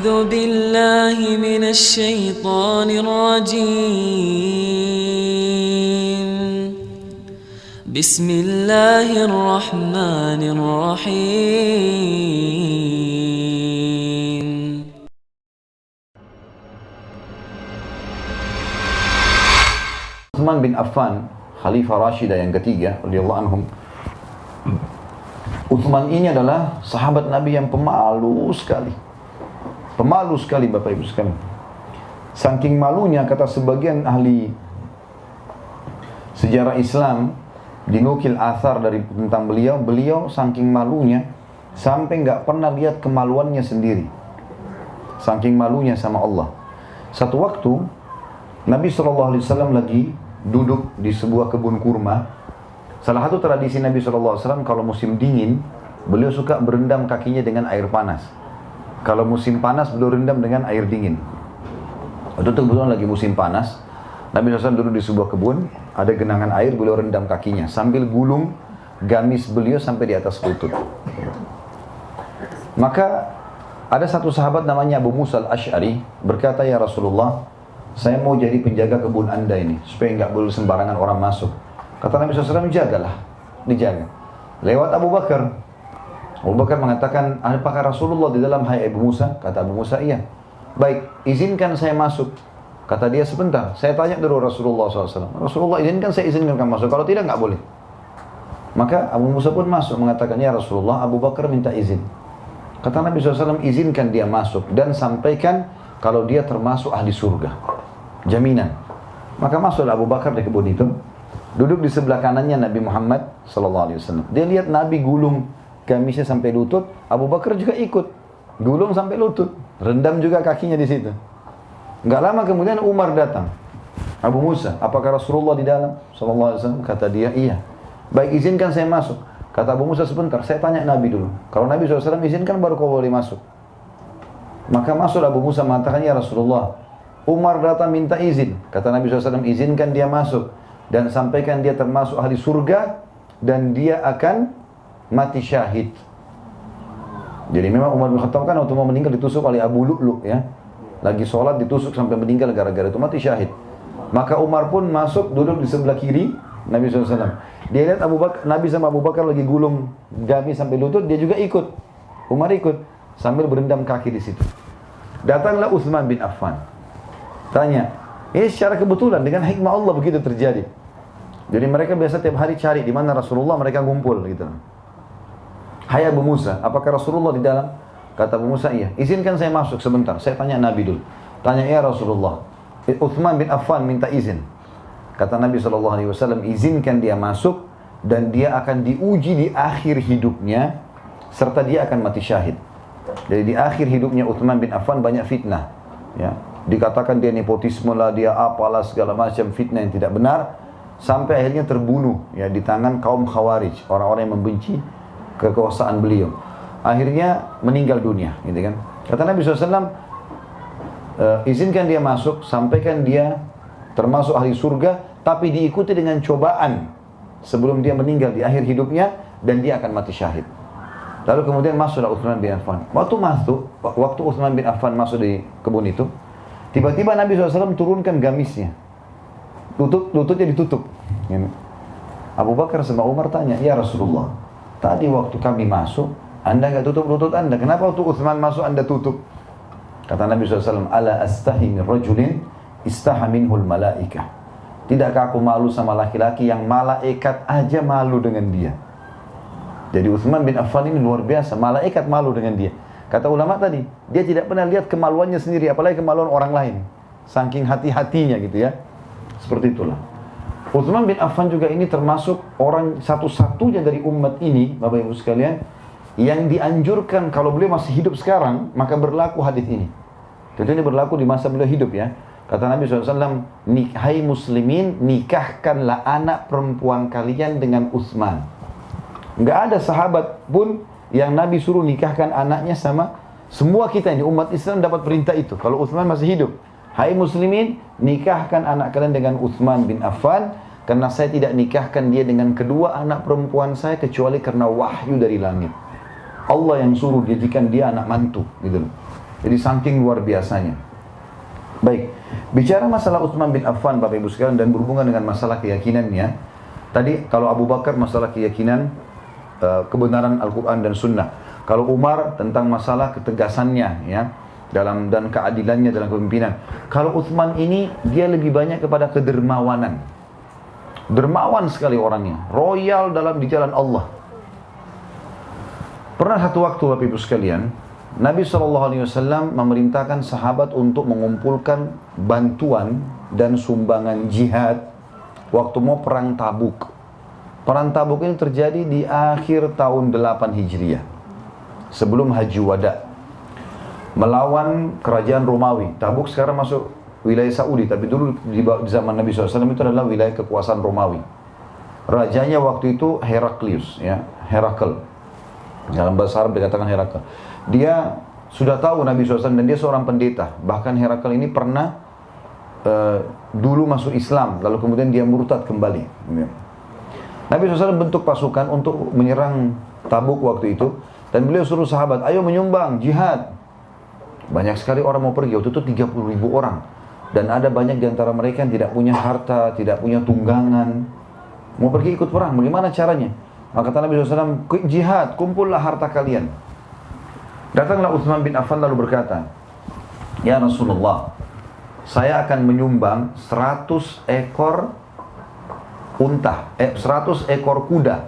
أعوذ بالله من الشيطان الرجيم بسم الله الرحمن الرحيم Utsman bin Affan, Khalifah Rashidah yang ketiga, radhiyallahu anhum. Utsman ini adalah sahabat Nabi yang pemalu sekali. Pemalu sekali Bapak Ibu sekalian. Saking malunya, kata sebagian ahli sejarah Islam, dinukil athar dari tentang beliau saking malunya sampai nggak pernah lihat kemaluannya sendiri. Saking malunya sama Allah. Satu waktu Nabi SAW lagi duduk di sebuah kebun kurma. Salah satu tradisi Nabi SAW, kalau musim dingin, beliau suka berendam kakinya dengan air panas. Kalau musim panas, beliau rendam dengan air dingin. Waktu itu kebetulan lagi musim panas, Nabi SAW duduk di sebuah kebun, ada genangan air, beliau rendam kakinya, sambil gulung gamis beliau sampai di atas lutut. Maka ada satu sahabat namanya Abu Musa al-Ash'ari, berkata, "Ya Rasulullah, saya mau jadi penjaga kebun anda ini, supaya nggak boleh sembarangan orang masuk." Kata Nabi SAW, jagalah, dijaga. Lewat Abu Bakar. Abu Bakar mengatakan, "Apakah Rasulullah di dalam, hai Abu Musa?" Kata Abu Musa, "Iya." "Baik, izinkan saya masuk." Kata dia, "Sebentar, saya tanya dulu Rasulullah SAW. Rasulullah izinkan, saya izinkan kamu masuk. Kalau tidak, nggak boleh." Maka Abu Musa pun masuk, mengatakan, "Ya Rasulullah, Abu Bakar minta izin." Kata Nabi SAW, izinkan dia masuk dan sampaikan kalau dia termasuk ahli surga. Jaminan. Maka masuklah Abu Bakar di kebun itu. Duduk di sebelah kanannya Nabi Muhammad SAW. Dia lihat Nabi gulung gamisnya sampai lutut, Abu Bakar juga ikut gulung sampai lutut, rendam juga kakinya di situ. Enggak lama kemudian Umar datang. "Abu Musa, apakah Rasulullah di dalam?" SAW. Kata dia, "Iya." "Baik, izinkan saya masuk." Kata Abu Musa, "Sebentar, saya tanya Nabi dulu. Kalau Nabi SAW izinkan, baru kau boleh masuk." Maka masuk Abu Musa mengatakan, "Ya Rasulullah, Umar datang minta izin." Kata Nabi SAW, izinkan dia masuk dan sampaikan dia termasuk ahli surga dan dia akan mati syahid. Jadi memang Umar bin Khattab kan waktu mau meninggal ditusuk oleh Abu Lu'lu' ya. Lagi sholat ditusuk sampai meninggal gara-gara itu, mati syahid. Maka Umar pun masuk duduk di sebelah kiri Nabi SAW. Dia lihat Nabi sama Abu Bakar lagi gulung gamis sampai lutut, dia juga ikut. Umar ikut sambil berendam kaki di situ. Datanglah Utsman bin Affan. Tanya, ini secara kebetulan dengan hikmah Allah begitu terjadi. Jadi mereka biasa tiap hari cari di mana Rasulullah, mereka ngumpul gitu. "Hai Abu Musa, apakah Rasulullah di dalam?" Kata Abu Musa, "Iya." "Izinkan saya masuk sebentar, saya tanya Nabi dulu." Tanya, "Ya Rasulullah, Utsman bin Affan minta izin." Kata Nabi SAW, izinkan dia masuk dan dia akan diuji di akhir hidupnya serta dia akan mati syahid. Jadi di akhir hidupnya Utsman bin Affan banyak fitnah, ya. Dikatakan dia nepotisme lah, dia apalah segala macam fitnah yang tidak benar, sampai akhirnya terbunuh ya di tangan kaum Khawarij, orang-orang yang membenci kekuasaan beliau. Akhirnya meninggal dunia, gitu kan. Kata Nabi SAW, izinkan dia masuk, sampaikan dia termasuk ahli surga, tapi diikuti dengan cobaan sebelum dia meninggal di akhir hidupnya dan dia akan mati syahid. Lalu kemudian masuklah Utsman bin Affan. Waktu Utsman bin Affan masuk di kebun itu, tiba-tiba Nabi SAW turunkan gamisnya. Lututnya ditutup. Abu Bakar sama Umar tanya, "Ya Rasulullah, tadi waktu kami masuk, anda nggak tutup lutut anda. Kenapa waktu Utsman masuk anda tutup?" Kata Nabi SAW, "Ala astahi min rajulin istaha minhul malaikah." Tidakkah aku malu sama laki-laki yang malaikat aja malu dengan dia? Jadi Utsman bin Affan ini luar biasa, malaikat malu dengan dia. Kata ulama tadi, dia tidak pernah lihat kemaluannya sendiri, apalagi kemaluan orang lain. Saking hati-hatinya gitu ya. Seperti itulah. Utsman bin Affan juga ini termasuk orang satu-satunya dari umat ini, Bapak Ibu sekalian, yang dianjurkan kalau beliau masih hidup sekarang, maka berlaku hadis ini. Tentu ini berlaku di masa beliau hidup ya. Kata Nabi SAW, "Hai muslimin, nikahkanlah anak perempuan kalian dengan Utsman." Enggak ada sahabat pun yang Nabi suruh nikahkan anaknya sama, semua kita ini umat Islam dapat perintah itu kalau Utsman masih hidup. "Hai muslimin, nikahkan anak kalian dengan Utsman bin Affan, karena saya tidak nikahkan dia dengan kedua anak perempuan saya kecuali karena wahyu dari langit. Allah yang suruh jadikan dia anak mantu." Gitu. Jadi saking luar biasanya. Baik, bicara masalah Utsman bin Affan Bapak Ibu sekalian dan berhubungan dengan masalah keyakinannya. Tadi kalau Abu Bakar masalah keyakinan kebenaran Al-Quran dan Sunnah. Kalau Umar tentang masalah ketegasannya ya dan keadilannya dalam kepemimpinan. Kalau Utsman ini dia lebih banyak kepada kedermawanan. Dermawan sekali orangnya, royal di jalan Allah. Pernah satu waktu Bapak Ibu sekalian, Nabi SAW memerintahkan sahabat untuk mengumpulkan bantuan dan sumbangan jihad waktu mau perang Tabuk. Perang Tabuk ini terjadi di akhir tahun 8 Hijriah, sebelum Haji Wada, melawan kerajaan Romawi. Tabuk sekarang masuk wilayah Saudi, tapi dulu di zaman Nabi SAW itu adalah wilayah kekuasaan Romawi. Rajanya waktu itu Heraklius, ya, Herakl. Dalam bahasa Arab dikatakan Herakl. Dia sudah tahu Nabi SAW dan dia seorang pendeta. Bahkan Herakl ini pernah dulu masuk Islam, lalu kemudian dia murtad kembali. Nabi SAW bentuk pasukan untuk menyerang Tabuk waktu itu, dan beliau suruh sahabat, ayo menyumbang jihad. Banyak sekali orang mau pergi, waktu itu 30.000 orang. Dan ada banyak di antara mereka yang tidak punya harta, tidak punya tunggangan. Mau pergi ikut perang, bagaimana caranya? Maka kata Nabi SAW, jihad, kumpullah harta kalian. Datanglah Utsman bin Affan lalu berkata, ya Rasulullah, saya akan menyumbang 100 ekor unta, 100 ekor kuda,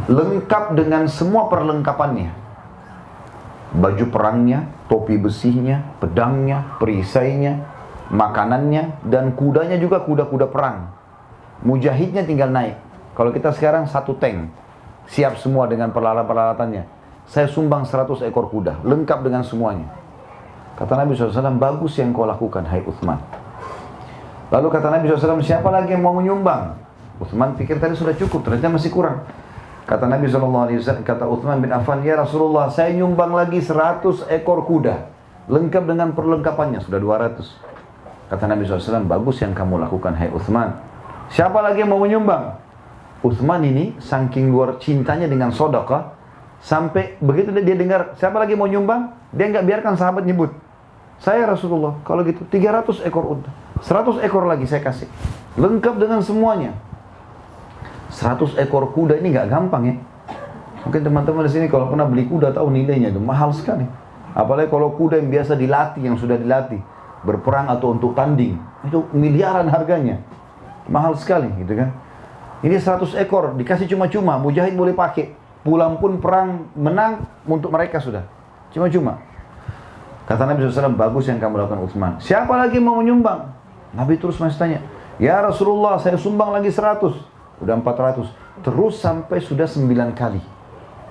lengkap dengan semua perlengkapannya. Baju perangnya, topi besinya, pedangnya, perisainya, makanannya, dan kudanya juga kuda-kuda perang. Mujahidnya tinggal naik. Kalau kita sekarang satu tank, siap semua dengan peralatan-peralatannya. Saya sumbang 100 ekor kuda, lengkap dengan semuanya. Kata Nabi SAW, bagus yang kau lakukan, hai Utsman. Lalu kata Nabi SAW, siapa lagi yang mau menyumbang? Utsman pikir tadi sudah cukup, ternyata masih kurang. Kata Nabi SAW, kata Utsman bin Affan, ya Rasulullah, saya nyumbang lagi 100 ekor kuda, lengkap dengan perlengkapannya, sudah 200. Kata Nabi SAW, bagus yang kamu lakukan, hai Utsman. Siapa lagi yang mau menyumbang? Utsman ini saking luar cintanya dengan sedekah, sampai begitu dia dengar siapa lagi mau nyumbang, dia nggak biarkan sahabat nyebut. Saya Rasulullah, kalau gitu 300 ekor unta, 100 ekor lagi saya kasih, lengkap dengan semuanya. 100 ekor kuda ini nggak gampang ya. Mungkin teman-teman di sini kalau pernah beli kuda tahu nilainya itu mahal sekali. Apalagi kalau kuda yang biasa dilatih, yang sudah dilatih berperang atau untuk tanding, itu miliaran harganya, mahal sekali gitu kan. Ini 100 ekor dikasih cuma-cuma, mujahid boleh pakai. Pulang pun perang menang untuk mereka sudah. Cuma-cuma. Kata Nabi SAW, bagus yang kamu lakukan Utsman. Siapa lagi mau menyumbang? Nabi terus masih tanya. Ya Rasulullah, saya sumbang lagi 100. Udah 400. Terus sampai sudah 9 kali.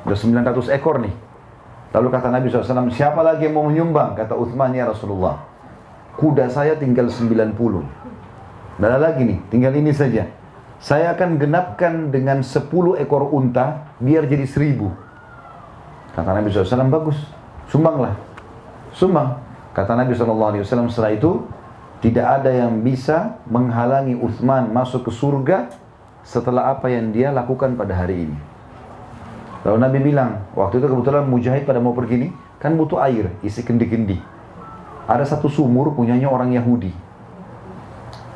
Udah 900 ekor nih. Lalu kata Nabi SAW, siapa lagi yang mau menyumbang? Kata Utsman, ya Rasulullah, kuda saya tinggal 90. Tidak ada lagi nih, tinggal ini saja. Saya akan genapkan dengan 10 ekor unta, biar jadi 1000. Kata Nabi SAW, bagus, sumbanglah. Sumbang. Kata Nabi SAW, setelah itu, tidak ada yang bisa menghalangi Utsman masuk ke surga setelah apa yang dia lakukan pada hari ini. Lalu Nabi bilang, waktu itu kebetulan mujahid pada mau pergi nih, kan butuh air, isi kendi-kendi. Ada satu sumur punyanya orang Yahudi.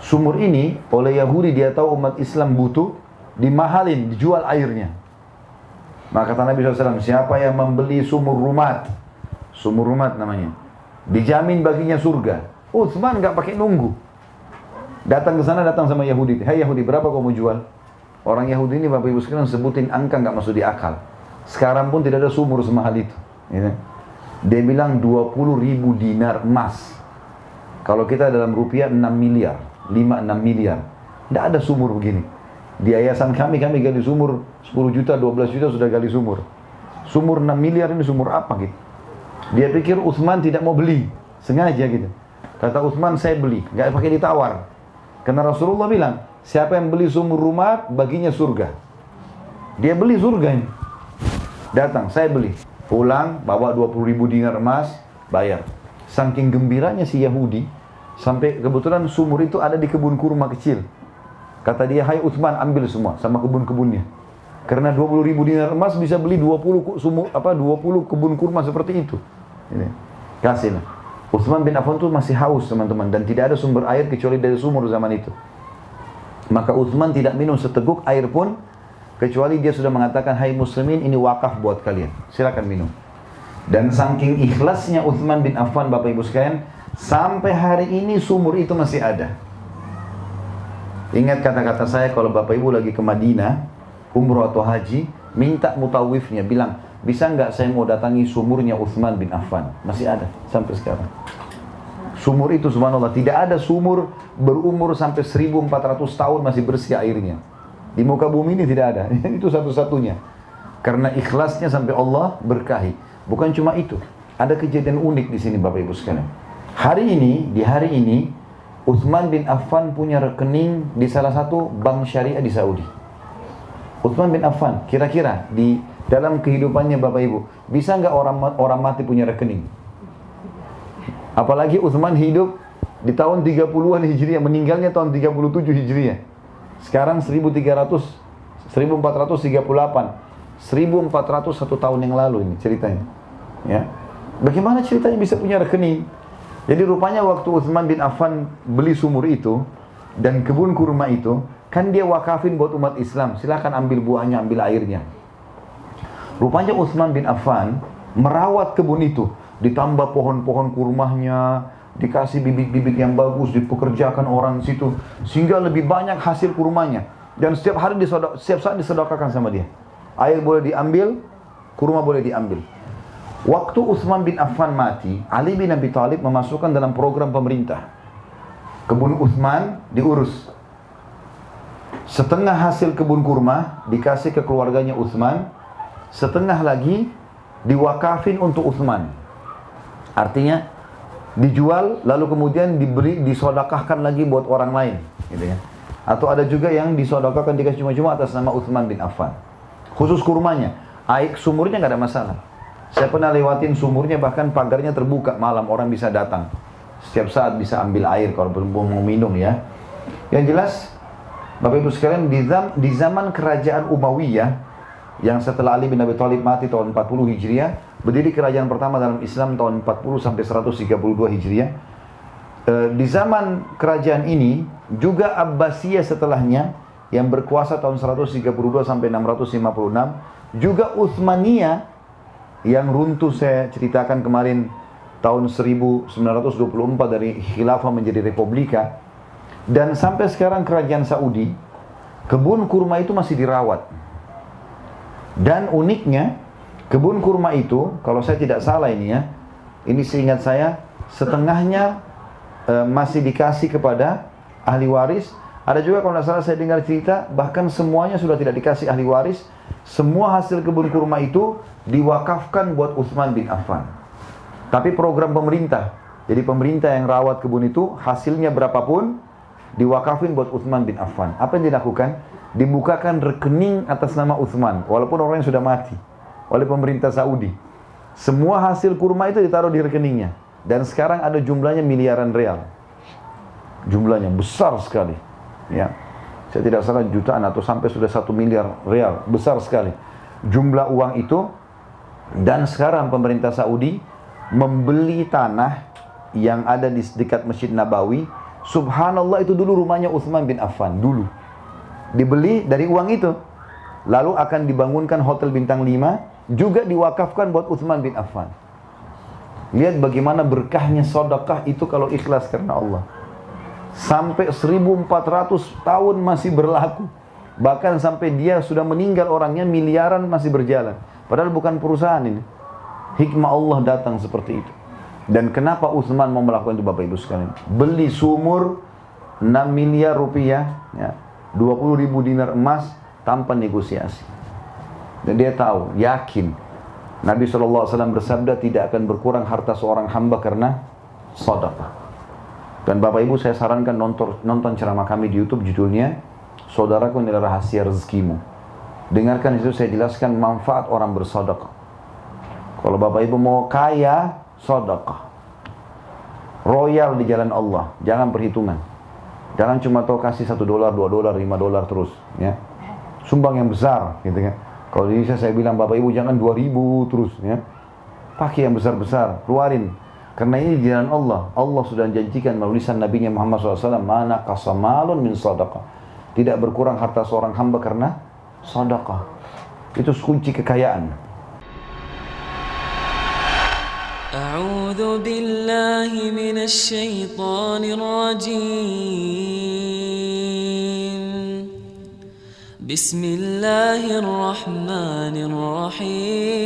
Sumur ini oleh Yahudi, dia tahu umat Islam butuh, dimahalin, dijual airnya. Maka kata Nabi SAW, siapa yang membeli sumur rumat namanya, dijamin baginya surga. Utsman nggak pakai nunggu, datang ke sana, datang sama Yahudi. Hai Yahudi, berapa kau mau jual? Orang Yahudi ini Bapak Ibu sekalian sebutin angka nggak masuk di akal. Sekarang pun tidak ada sumur semahal itu. Dia bilang 20.000 dinar emas. Kalau kita dalam rupiah 6 miliar. 5-6 miliar. Tidak ada sumur begini. Di yayasan kami gali sumur 10 juta, 12 juta sudah gali sumur. Sumur 6 miliar ini sumur apa gitu. Dia pikir Utsman tidak mau beli, sengaja gitu. Kata Utsman, saya beli, nggak pakai ditawar. Karena Rasulullah bilang, siapa yang beli sumur rumah baginya surga. Dia beli surga ini. Datang, saya beli. Pulang, bawa 20.000 dinar emas, bayar. Saking gembiranya si Yahudi, sampai kebetulan sumur itu ada di kebun kurma kecil. Kata dia, hai Utsman, ambil semua sama kebun-kebunnya. Karena 20.000 dinar emas bisa beli 20 kebun kurma seperti itu. Kasih. Utsman bin Affan itu masih haus teman-teman, dan tidak ada sumber air kecuali dari sumur zaman itu. Maka Utsman tidak minum seteguk air pun, kecuali dia sudah mengatakan, hai muslimin, ini wakaf buat kalian, silakan minum. Dan saking ikhlasnya Utsman bin Affan, Bapak Ibu sekalian, sampai hari ini sumur itu masih ada. Ingat kata-kata saya, kalau Bapak Ibu lagi ke Madinah, umroh atau haji, minta mutawifnya, bilang, bisa nggak saya mau datangi sumurnya Utsman bin Affan? Masih ada sampai sekarang. Sumur itu subhanallah, tidak ada sumur berumur sampai 1400 tahun masih bersih airnya. Di muka bumi ini tidak ada. Itu satu-satunya. Karena ikhlasnya sampai Allah berkahi. Bukan cuma itu, ada kejadian unik di sini Bapak Ibu sekalian. Di hari ini, Utsman bin Affan punya rekening di salah satu bank syariah di Saudi. Utsman bin Affan, kira-kira di dalam kehidupannya Bapak Ibu, bisa nggak orang mati punya rekening? Apalagi Utsman hidup di tahun 30-an Hijriah, meninggalnya tahun 37 Hijriah. Sekarang 1438, 1401 tahun yang lalu ini ceritanya. Ya. Bagaimana ceritanya bisa punya rekening? Jadi rupanya waktu Utsman bin Affan beli sumur itu dan kebun kurma itu, kan dia wakafin buat umat Islam, silakan ambil buahnya, ambil airnya. Rupanya Utsman bin Affan merawat kebun itu, ditambah pohon-pohon kurmanya, dikasih bibit-bibit yang bagus, dipekerjakan orang situ, sehingga lebih banyak hasil kurmanya. Dan setiap saat disedekahkan sama dia. Air boleh diambil, kurma boleh diambil. Waktu Utsman bin Affan mati, Ali bin Abi Thalib memasukkan dalam program pemerintah. Kebun Utsman diurus. Setengah hasil kebun kurma dikasih ke keluarganya Utsman, setengah lagi diwakafin untuk Utsman. Artinya dijual lalu kemudian disodakahkan lagi buat orang lain, gitu ya. Atau ada juga yang disodakahkan dikasih cuma-cuma atas nama Utsman bin Affan. Khusus kurmanya, air sumurnya nggak ada masalah. Saya pernah lewatin sumurnya, bahkan pagarnya terbuka malam, orang bisa datang. Setiap saat bisa ambil air kalau belum mau minum ya. Yang jelas, Bapak Ibu sekalian, di zaman kerajaan Umayyah yang setelah Ali bin Abi Thalib mati tahun 40 Hijriah, berdiri kerajaan pertama dalam Islam tahun 40 sampai 132 Hijriah. Di zaman kerajaan ini juga Abbasiyah setelahnya yang berkuasa tahun 132 sampai 656, juga Utsmaniyah yang runtuh saya ceritakan kemarin tahun 1924 dari khilafah menjadi republika. Dan sampai sekarang kerajaan Saudi, kebun kurma itu masih dirawat. Dan uniknya, kebun kurma itu, kalau saya tidak salah ini ya, ini seingat saya, setengahnya masih dikasih kepada ahli waris. Ada juga kalau tidak salah saya dengar cerita, bahkan semuanya sudah tidak dikasih ahli waris. Semua hasil kebun kurma itu diwakafkan buat Utsman bin Affan. Tapi program pemerintah, jadi pemerintah yang rawat kebun itu, hasilnya berapapun, diwakafin buat Utsman bin Affan. Apa yang dilakukan? Dibukakan rekening atas nama Utsman, walaupun orangnya sudah mati, oleh pemerintah Saudi. Semua hasil kurma itu ditaruh di rekeningnya. Dan sekarang ada jumlahnya miliaran real. Jumlahnya besar sekali. Ya. Saya tidak salah jutaan atau sampai sudah 1 miliar real. Besar sekali jumlah uang itu. Dan sekarang pemerintah Saudi membeli tanah yang ada di dekat Masjid Nabawi. Subhanallah, itu dulu rumahnya Utsman bin Affan, dulu dibeli dari uang itu. Lalu akan dibangunkan hotel bintang 5, juga diwakafkan buat Utsman bin Affan. Lihat bagaimana berkahnya sedekah itu kalau ikhlas karena Allah. Sampai 1400 tahun masih berlaku. Bahkan sampai dia sudah meninggal orangnya, miliaran masih berjalan. Padahal bukan perusahaan ini. Hikmah Allah datang seperti itu. Dan kenapa Utsman mau melakukan itu Bapak Ibu sekalian? Beli sumur 6 miliar rupiah, ya, 20.000 dinar emas tanpa negosiasi. Dan dia tahu, yakin, Nabi SAW bersabda tidak akan berkurang harta seorang hamba karena sedekah. Dan Bapak Ibu saya sarankan nonton ceramah kami di YouTube, judulnya Saudaraku inilah rahasia rezekimu. Dengarkan itu, saya jelaskan manfaat orang bersedekah. Kalau Bapak Ibu mau kaya, sedekah. Royal di jalan Allah, jangan perhitungan. Jangan cuma tahu kasih $1, $2, $5 terus, ya. Sumbang yang besar, gitu kan. Kalau di Indonesia saya bilang Bapak Ibu jangan 2.000 terus, ya. Pakai yang besar-besar, keluarin. Karena ini di jalan Allah. Allah sudah janjikan melalui lisan Nabi Muhammad SAW, mana kasamalun min sadaqah. Tidak berkurang harta seorang hamba karena sadaqah. Itu kunci kekayaan. A'udzu billahi minasy syaithanir rajim. Bismillahirrahmanirrahim.